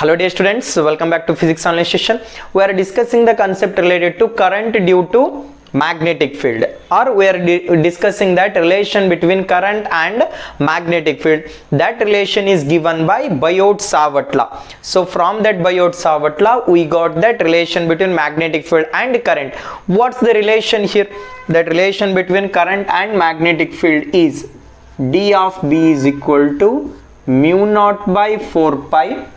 Hello dear students, welcome back to physics online session. We are discussing the concept related to current due to magnetic field, or we are discussing that relation between current and magnetic field. That relation is given by Biot-Savart law. So from that Biot-Savart law we got that relation between magnetic field and current. What's the relation here? That relation between current and magnetic field is d of B is equal to mu naught by 4 pi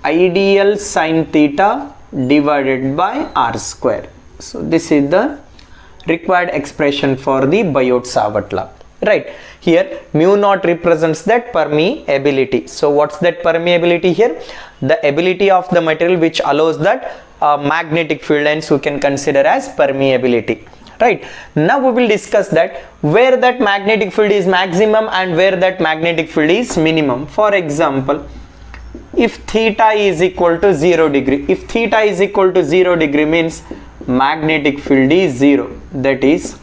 ideal sine theta divided by r square. So this is the required expression for the Biot-Savart law, right? Here mu naught represents that permeability. So what's that permeability here? The ability of the material which allows that magnetic field lines we can consider as permeability, right? Now we will discuss that where that magnetic field is maximum and where that magnetic field is minimum. For example, if theta is equal to 0 degree, if theta is equal to 0 degree means magnetic field is 0. That is,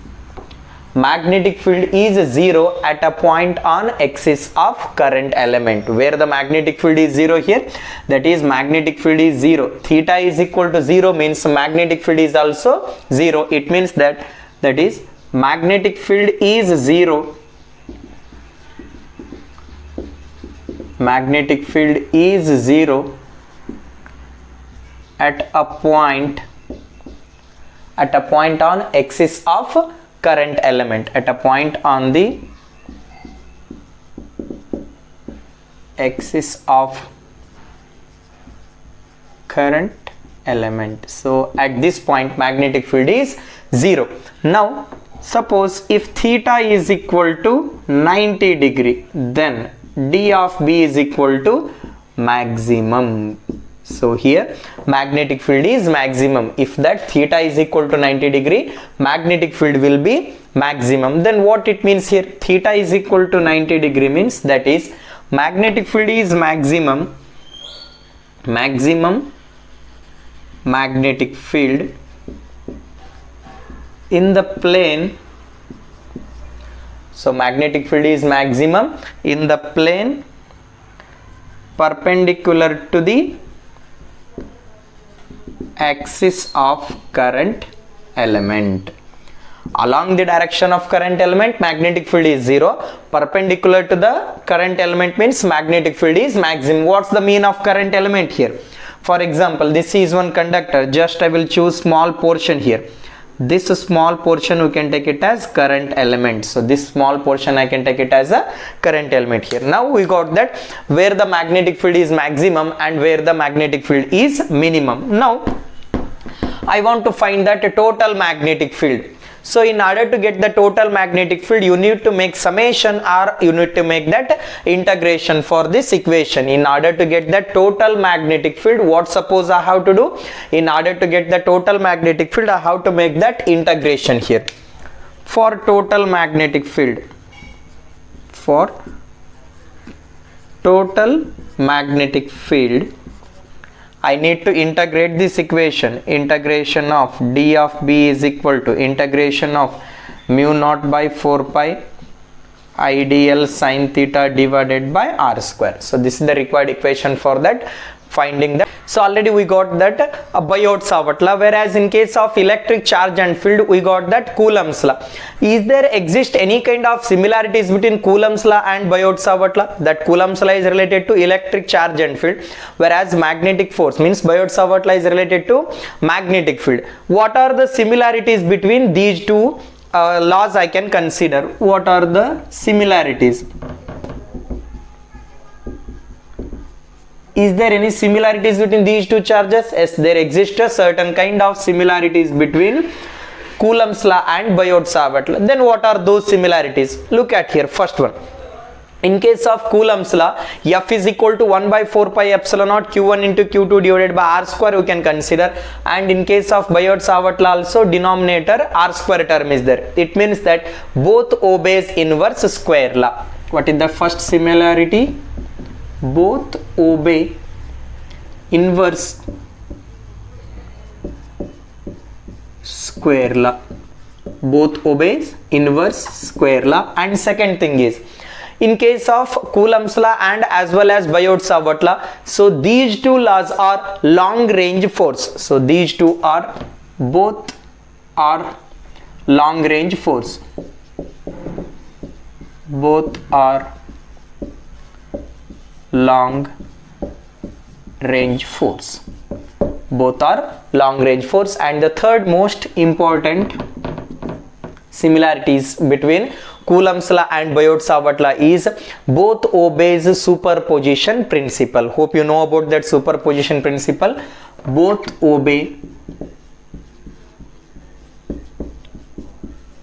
magnetic field is 0 at a point on axis of current element. Where the magnetic field is 0 here, that is magnetic field is 0. Theta is equal to 0 means magnetic field is also 0. It means that is magnetic field is 0. Magnetic field is 0 at a point on axis of current element, at a point on the axis of current element. So at this point magnetic field is 0. Now suppose if theta is equal to 90 degree, then d of B is equal to maximum. So here magnetic field is maximum. If that theta is equal to 90 degree, magnetic field will be maximum. Then what it means here? Theta is equal to 90 degree means that is magnetic field is maximum magnetic field in the plane. So magnetic field is maximum in the plane perpendicular to the axis of current element. Along the direction of current element magnetic field is 0. Perpendicular to the current element means magnetic field is maximum. What's the mean of current element here? For example, this is one conductor. Just I will choose small portion here. This small portion we can take it as current element. So this small portion I can take it as a current element here. Now we got that where the magnetic field is maximum and where the magnetic field is minimum. Now I want to find that total magnetic field. So in order to get the total magnetic field, you need to make summation or you need to make that integration for this equation. In order to get the total magnetic field, what suppose I have to do? In order to get the total magnetic field, I have to make that integration here. For total magnetic field, I need to integrate this equation. Integration of d of B is equal to integration of mu naught by 4 pi ideal sine theta divided by r square. So this is the required equation for that, finding that. So already we got that Biot-Savart law, whereas in case of electric charge and field we got that Coulomb's law. Is there exist any kind of similarities between Coulomb's law and Biot-Savart law? That Coulomb's law is related to electric charge and field, whereas magnetic force means Biot-Savart law is related to magnetic field. What are the similarities between these two laws I can consider? What are the similarities? Is there any similarities between these two charges? Yes, there exists a certain kind of similarities between Coulomb's law and Biot-Savart law. Then what are those similarities? Look at here, first one. In case of Coulomb's law, F is equal to 1 by 4 pi epsilon naught Q1 into Q2 divided by R square we can consider. And in case of Biot-Savart law also, denominator R square term is there. It means that both obeys inverse square law. What is the first similarity? Both obey inverse square law. Both obeys inverse square law. And second thing is, in case of Coulomb's law and as well as Biot-Savart law, so these two laws are long range force. So these two are both are long range force. Both are long range force. Both are long range force. And the third most important similarities between Coulomb's law and Biot-Savart law is both obeys superposition principle. Hope you know about that superposition principle. Both obey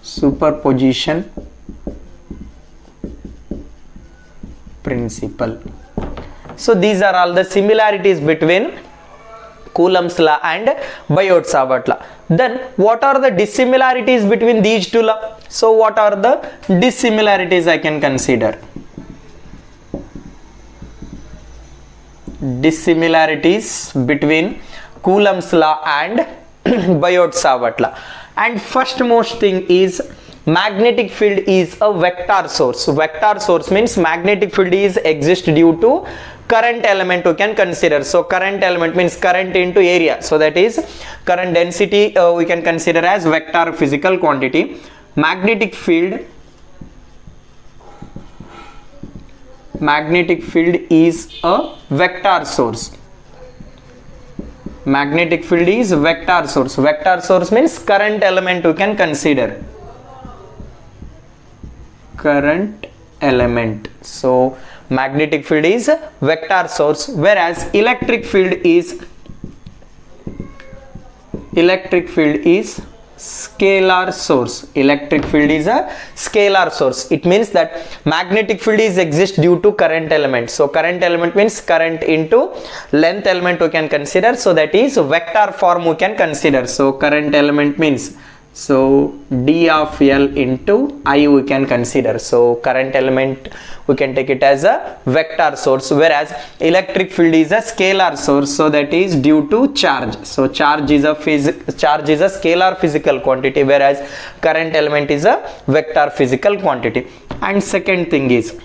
superposition principle. So these are all the similarities between Coulomb's law and Biot-Savart law. Then what are the dissimilarities between these two laws? So what are the dissimilarities I can consider? Dissimilarities between Coulomb's law and Biot-Savart law. And first most thing is magnetic field is a vector source. Vector source means magnetic field is exist due to current element we can consider. So current element means current into area. So that is current density we can consider as vector physical quantity. Magnetic field is a vector source. Magnetic field is vector source. Vector source means current element we can consider. Current element. So magnetic field is vector source, whereas electric field is scalar source. Electric field is a scalar source. It means that magnetic field is exist due to current element. So current element means current into length element we can consider. So that is vector form we can consider. So current element means, so D of L into I we can consider. So current element we can take it as a vector source, whereas electric field is a scalar source. So that is due to charge. So charge is a scalar physical quantity, whereas current element is a vector physical quantity. And second thing is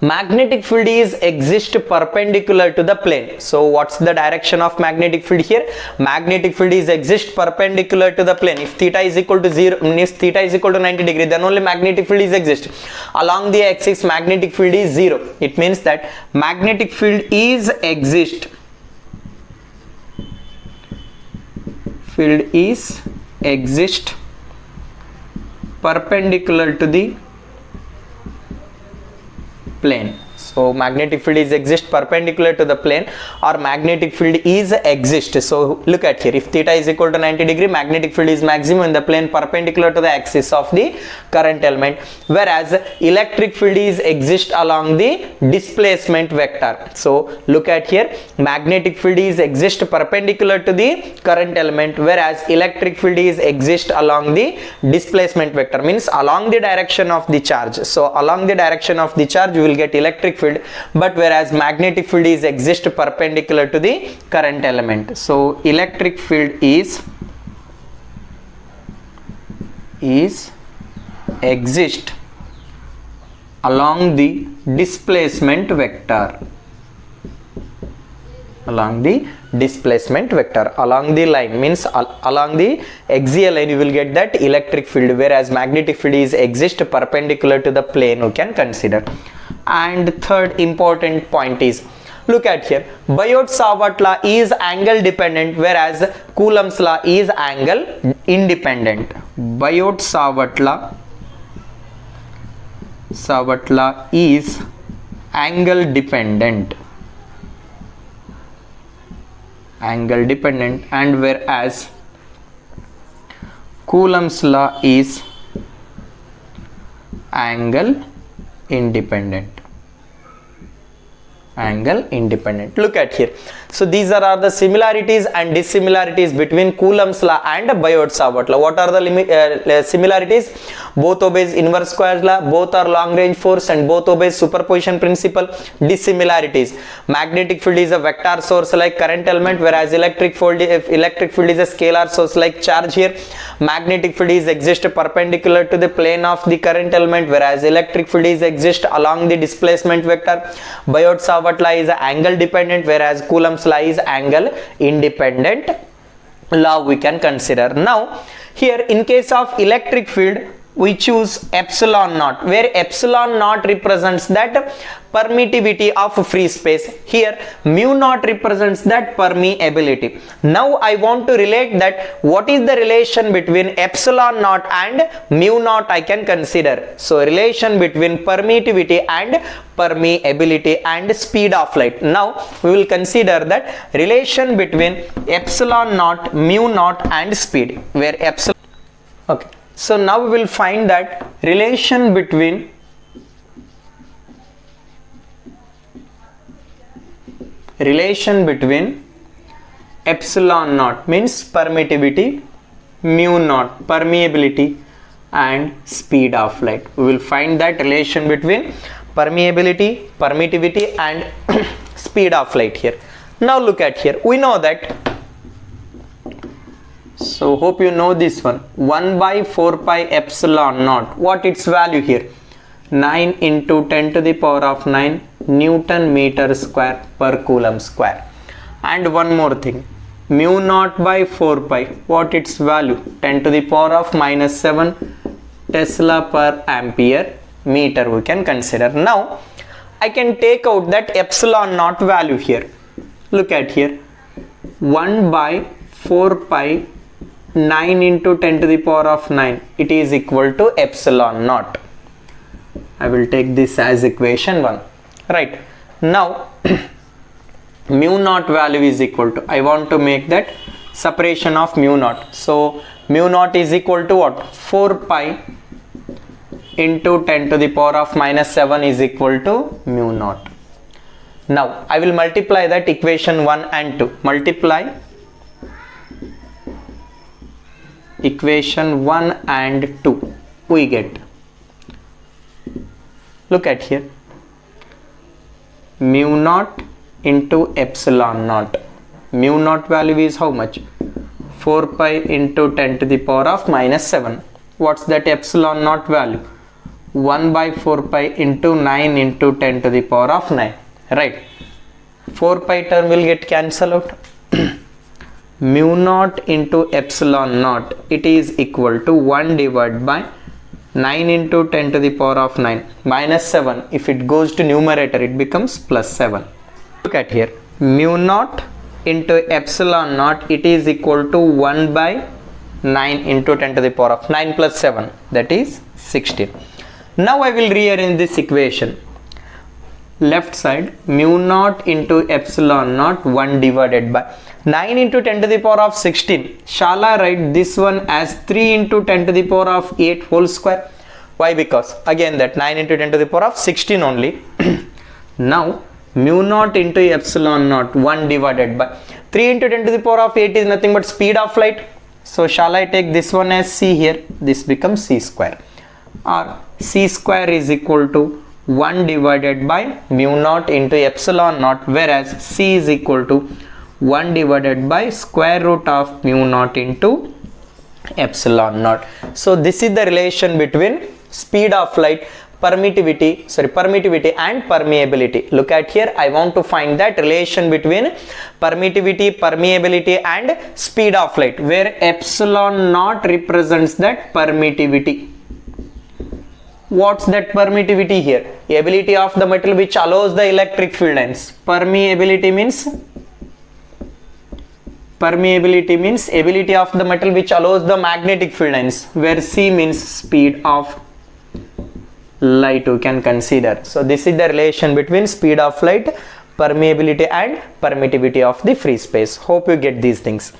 magnetic field is exist perpendicular to the plane. So what's the direction of magnetic field here? Magnetic field is exist perpendicular to the plane. If theta is equal to 0, if theta is equal to 90 degree, then only magnetic field is exist. Along the axis magnetic field is 0. It means that magnetic field is exist perpendicular to the plane. So magnetic field is exist perpendicular to the plane, or magnetic field is exist. So look at here, if theta is equal to 90 degree, magnetic field is maximum in the plane perpendicular to the axis of the current element, whereas electric field is exist along the displacement vector. So look at here, magnetic field is exist perpendicular to the current element, whereas electric field is exist along the displacement vector, means along the direction of the charge. So along the direction of the charge you will get electric field, but whereas magnetic field is exist perpendicular to the current element. So electric field is exist along the displacement vector. Along the displacement vector, along the line means along the axial line you will get that electric field, whereas magnetic field is exist perpendicular to the plane you can consider. And third important point is, look at here, Biot-Savart law is angle dependent, whereas Coulomb's law is angle independent. Biot-Savart law is angle dependent, and whereas Coulomb's law is angle independent. angle independent. Look at here. So these are the similarities and dissimilarities between Coulomb's law and Biot-Savart law. What are the similarities? Both obeys inverse square law, both are long range force, and both obeys superposition principle. Dissimilarities: magnetic field is a vector source like current element, whereas electric field is a scalar source like charge here. Magnetic field is exist perpendicular to the plane of the current element, whereas electric field is exist along the displacement vector. Biot-Savart law is angle dependent, whereas Coulomb's law is angle independent law we can consider. Now here in case of electric field, we choose epsilon naught, where epsilon naught represents that permittivity of free space. Here mu naught represents that permeability. Now I want to relate that what is the relation between epsilon naught and mu naught I can consider. So relation between permittivity and permeability and speed of light. Now we will consider that relation between epsilon naught, mu naught and speed, where epsilon. Okay. So now we will find that relation between epsilon naught means permittivity, mu naught permeability and speed of light. We will find that relation between permeability, permittivity and speed of light here. Now look at here. We know that. So hope you know this one. 1 by 4 pi epsilon naught. What its value here? 9 into 10 to the power of 9 Newton meter square per Coulomb square. And one more thing. Mu naught by 4 pi. What its value? 10 to the power of minus 7 Tesla per ampere meter we can consider. Now I can take out that epsilon naught value here. Look at here. 1 by 4 pi 9 into 10 to the power of 9, it is equal to epsilon naught. I will take this as equation 1. Right. Now mu naught value is equal to, I want to make that separation of mu naught. So mu naught is equal to what? 4 pi into 10 to the power of minus 7 is equal to mu naught. Now I will multiply that equation 1 and 2. Multiply equation 1 and 2, we get, look at here, mu naught into epsilon naught. Mu naught value is how much? 4 pi into 10 to the power of minus 7. What's that epsilon naught value? 1 by 4 pi into 9 into 10 to the power of 9. Right. 4 pi term will get cancelled out. Mu naught into epsilon naught, it is equal to 1 divided by 9 into 10 to the power of 9 minus 7. If it goes to numerator, it becomes plus 7. Look at here. Mu naught into epsilon naught, it is equal to 1 by 9 into 10 to the power of 9 plus 7, that is 16. Now I will rearrange this equation. Left side, mu naught into epsilon naught 1 divided by 9 into 10 to the power of 16. Shall I write this one as 3 into 10 to the power of 8 whole square? Why? Because again that 9 into 10 to the power of 16 only. Now mu naught into epsilon naught 1 divided by 3 into 10 to the power of 8 is nothing but speed of light. So shall I take this one as c here? This becomes c square, or c square is equal to 1 divided by mu naught into epsilon naught, whereas c is equal to 1 divided by square root of mu naught into epsilon naught. So this is the relation between speed of light, permittivity and permeability. Look at here. I want to find that relation between permittivity, permeability and speed of light, where epsilon naught represents that permittivity. What's that permittivity here? Ability of the metal which allows the electric field lines. Permeability means ability of the metal which allows the magnetic field lines, where c means speed of light we can consider. So this is the relation between speed of light, permeability and permittivity of the free space. Hope you get these things.